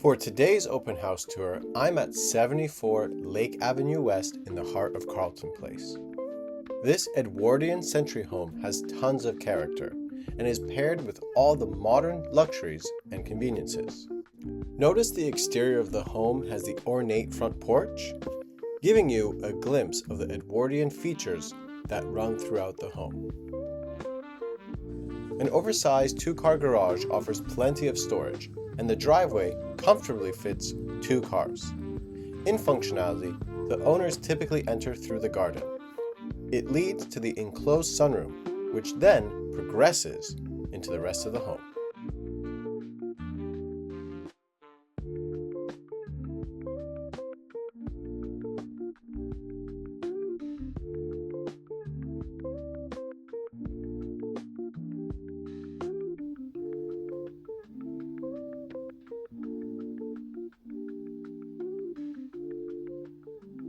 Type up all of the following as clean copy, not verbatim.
For today's open house tour, I'm at 74 Lake Avenue West in the heart of Carleton Place. This Edwardian century home has tons of character and is paired with all the modern luxuries and conveniences. Notice the exterior of the home has the ornate front porch, giving you a glimpse of the Edwardian features that run throughout the home. An oversized two-car garage offers plenty of storage, and the driveway comfortably fits 2 cars. In functionality, the owners typically enter through the garden. It leads to the enclosed sunroom, which then progresses into the rest of the home.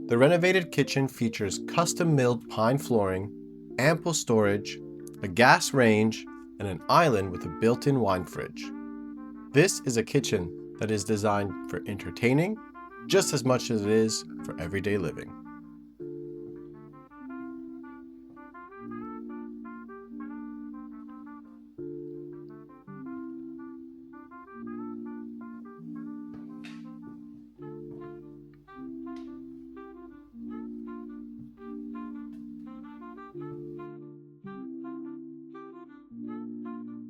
The renovated kitchen features custom-milled pine flooring, ample storage, a gas range, and an island with a built-in wine fridge. This is a kitchen that is designed for entertaining just as much as it is for everyday living.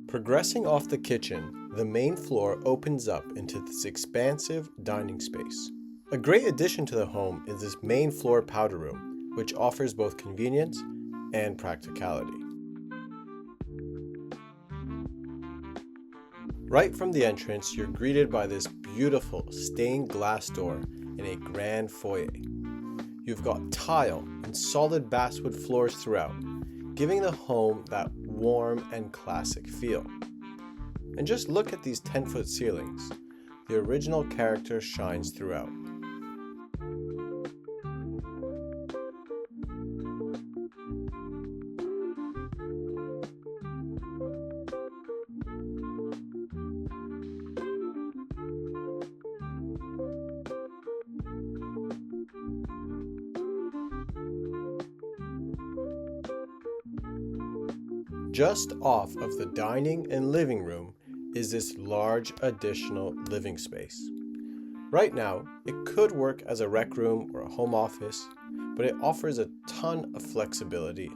Progressing off the kitchen, the main floor opens up into this expansive dining space. A great addition to the home is this main floor powder room, which offers both convenience and practicality. Right from the entrance, you're greeted by this beautiful stained glass door in a grand foyer. You've got tile and solid basswood floors throughout, giving the home that warm and classic feel. And just look at these 10-foot ceilings. The original character shines throughout. Just off of the dining and living room is this large additional living space. Right now, it could work as a rec room or a home office, but it offers a ton of flexibility.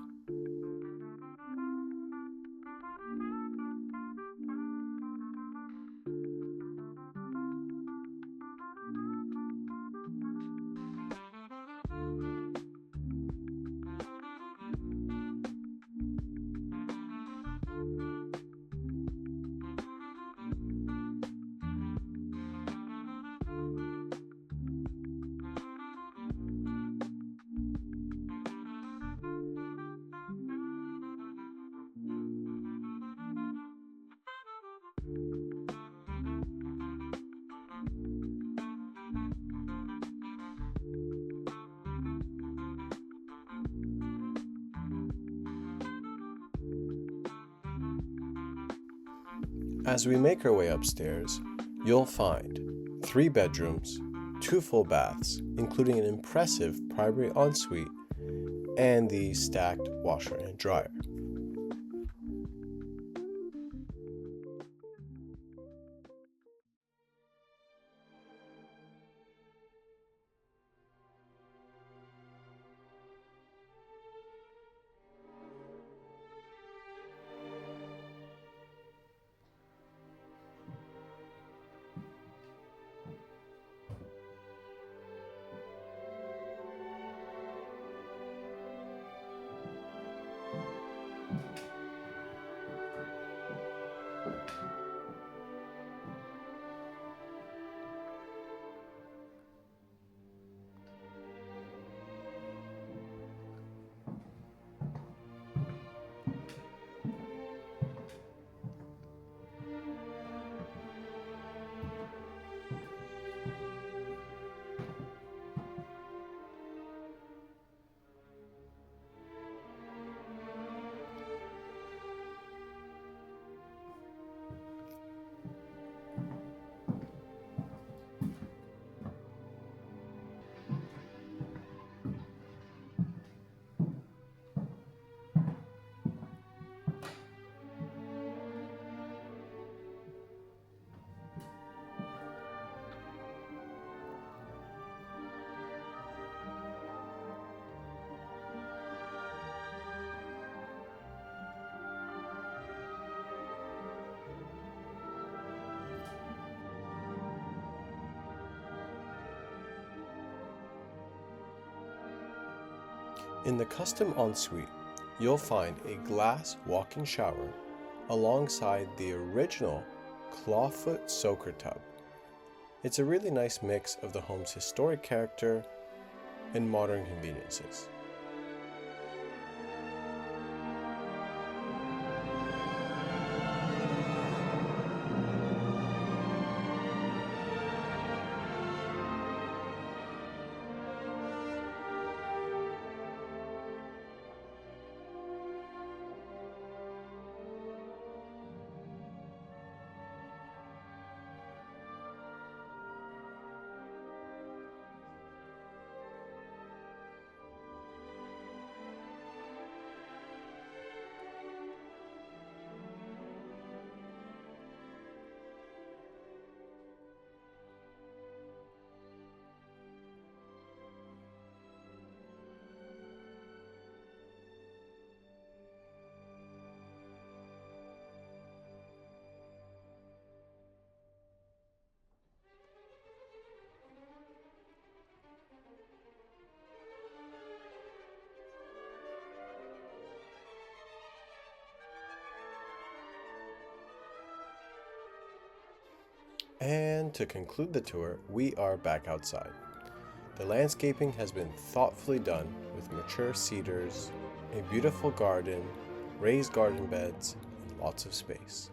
As we make our way upstairs, you'll find 3 bedrooms, 2 full baths, including an impressive primary ensuite and the stacked washer and dryer. In the custom ensuite, you'll find a glass walk-in shower alongside the original clawfoot soaker tub. It's a really nice mix of the home's historic character and modern conveniences. And to conclude the tour, we are back outside. The landscaping has been thoughtfully done with mature cedars, a beautiful garden, raised garden beds, and lots of space.